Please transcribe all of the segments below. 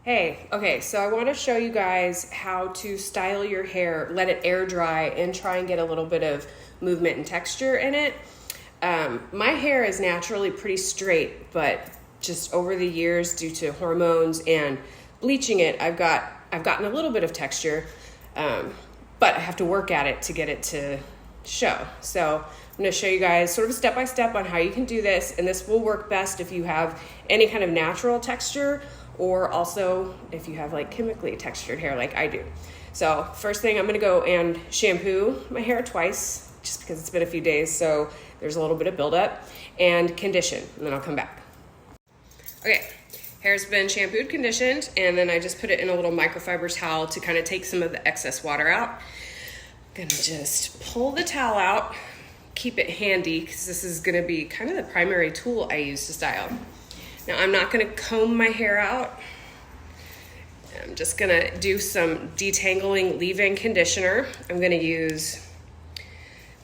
Hey, okay, so I want to show you guys how to style your hair, let it air dry, and try and get a little bit of movement and texture in it. My hair is naturally pretty straight, but just over the years, due to hormones and bleaching it, I've gotten a little bit of texture, but I have to work at it to get it to show. So I'm going to show you guys sort of step by step on how you can do this, and this will work best if you have any kind of natural texture, or also if you have like chemically textured hair like I do. So first thing, I'm gonna go and shampoo my hair twice, just because it's been a few days, so there's a little bit of buildup, and condition, and then I'll come back. Okay, hair's been shampooed, conditioned, and then I just put it in a little microfiber towel to kind of take some of the excess water out. I'm gonna just pull the towel out, keep it handy, because this is gonna be kind of the primary tool I use to style. Now, I'm not gonna comb my hair out. I'm just gonna do some detangling leave-in conditioner. I'm gonna use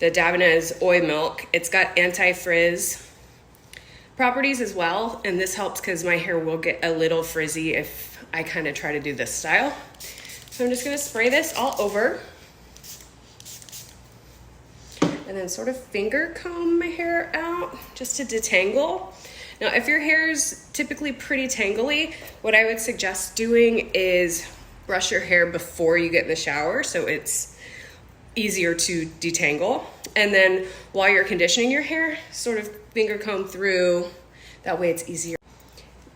the Davines Oil Milk. It's got anti-frizz properties as well, and this helps because my hair will get a little frizzy if I kind of try to do this style. So I'm just gonna spray this all over, and then sort of finger comb my hair out just to detangle. Now, if your hair is typically pretty tangly, what I would suggest doing is brush your hair before you get in the shower so it's easier to detangle. And then while you're conditioning your hair, sort of finger comb through. That way it's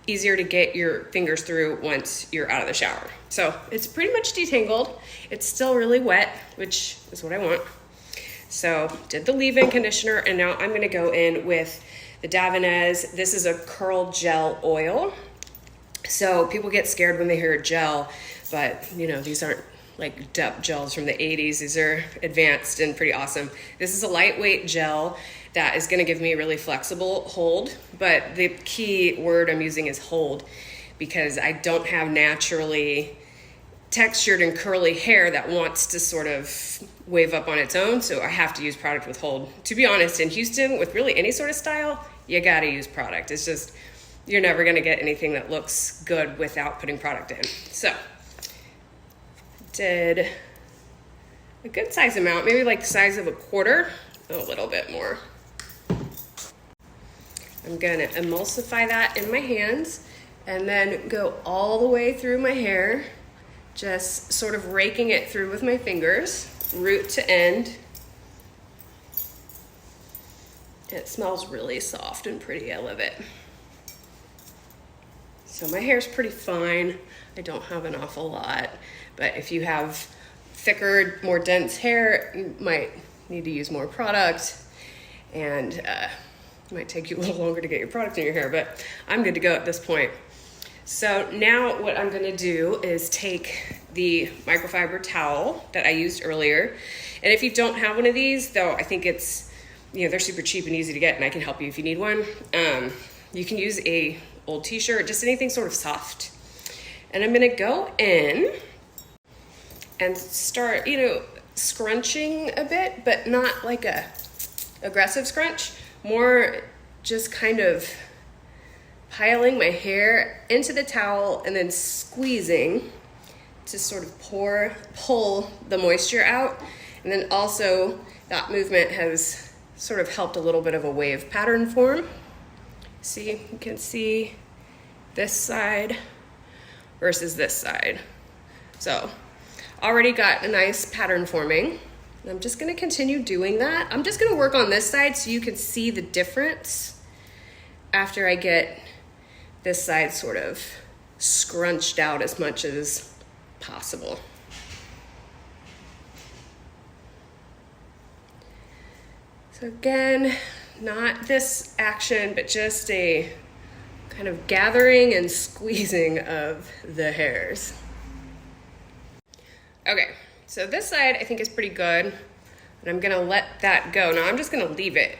easier to get your fingers through once you're out of the shower. So it's pretty much detangled. It's still really wet, which is what I want. So did the leave-in conditioner, and now I'm gonna go in with the Davines. This is a curl gel oil. So people get scared when they hear gel, but you know, these aren't like depth gels from the 80s. These are advanced and pretty awesome. This is a lightweight gel that is gonna give me a really flexible hold, but the key word I'm using is hold, because I don't have naturally textured and curly hair that wants to sort of wave up on its own, so I have to use product with hold. To be honest, in Houston, with really any sort of style, you gotta use product. It's just, you're never gonna get anything that looks good without putting product in. So, did a good size amount, maybe like the size of a quarter, a little bit more. I'm gonna emulsify that in my hands and then go all the way through my hair, just sort of raking it through with my fingers, root to end. It smells really soft and pretty, I love it. So my hair's pretty fine. I don't have an awful lot, but if you have thicker, more dense hair, you might need to use more product, and it might take you a little longer to get your product in your hair, but I'm good to go at this point. So now what I'm gonna do is take the microfiber towel that I used earlier. And if you don't have one of these, though, I think it's, you know, they're super cheap and easy to get, and I can help you if you need one. You can use a old t-shirt, just anything sort of soft. And I'm gonna go in and start, you know, scrunching a bit, but not like a aggressive scrunch, more just kind of piling my hair into the towel and then squeezing to sort of pull the moisture out. And then also that movement has sort of helped a little bit of a wave pattern form. See, you can see this side versus this side. So already got a nice pattern forming. And I'm just gonna continue doing that. I'm just gonna work on this side so you can see the difference after I get this side sort of scrunched out as much as possible. So again, not this action, but just a kind of gathering and squeezing of the hairs. Okay, so this side I think is pretty good, and I'm gonna let that go. Now I'm just gonna leave it.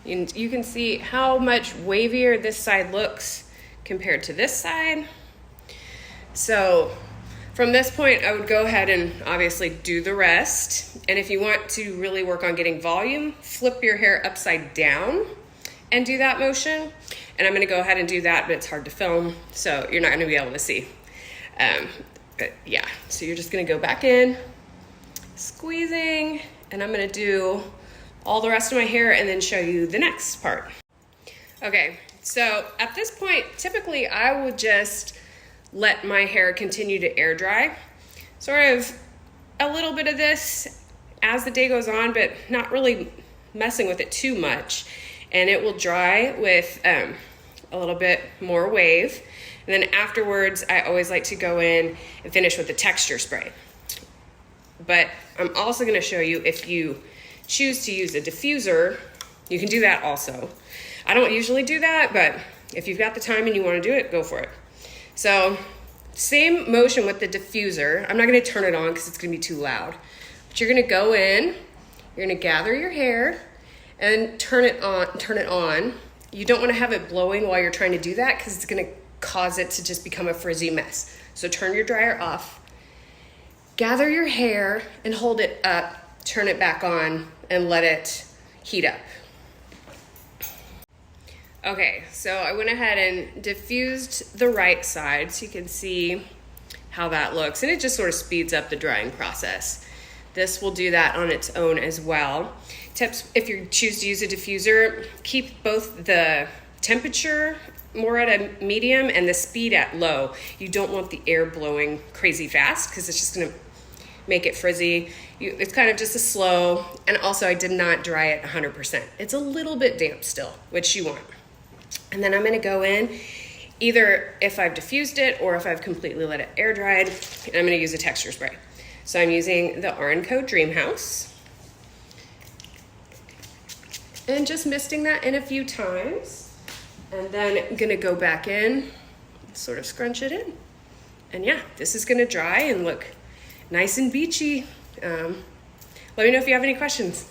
You can see how much wavier this side looks compared to this side. So from this point, I would go ahead and obviously do the rest. And if you want to really work on getting volume, flip your hair upside down and do that motion. And I'm gonna go ahead and do that, but it's hard to film, so you're not gonna be able to see. But yeah, so you're just gonna go back in, squeezing, and I'm gonna do all the rest of my hair and then show you the next part. Okay, so at this point, typically I would just let my hair continue to air dry. Sort of a little bit of this as the day goes on, but not really messing with it too much. And it will dry with a little bit more wave. And then afterwards, I always like to go in and finish with the texture spray. But I'm also gonna show you, if you choose to use a diffuser, you can do that also. I don't usually do that, but if you've got the time and you wanna do it, go for it. So, same motion with the diffuser. I'm not gonna turn it on because it's gonna be too loud. But you're gonna go in, you're gonna gather your hair, and turn it on. You don't wanna have it blowing while you're trying to do that because it's gonna cause it to just become a frizzy mess. So turn your dryer off, gather your hair and hold it up, turn it back on and let it heat up. Okay, so I went ahead and diffused the right side so you can see how that looks, and it just sort of speeds up the drying process. This will do that on its own as well. Tips, if you choose to use a diffuser, keep both the temperature more at a medium and the speed at low. You don't want the air blowing crazy fast because it's just gonna make it frizzy. It's kind of just a slow, and also I did not dry it 100%. It's a little bit damp still, which you want. And then I'm gonna go in, either if I've diffused it or if I've completely let it air dried, and I'm gonna use a texture spray. So I'm using the R&Co Dream House. And just misting that in a few times. And then I'm gonna go back in, sort of scrunch it in. And yeah, this is gonna dry and look nice and beachy. Let me know if you have any questions.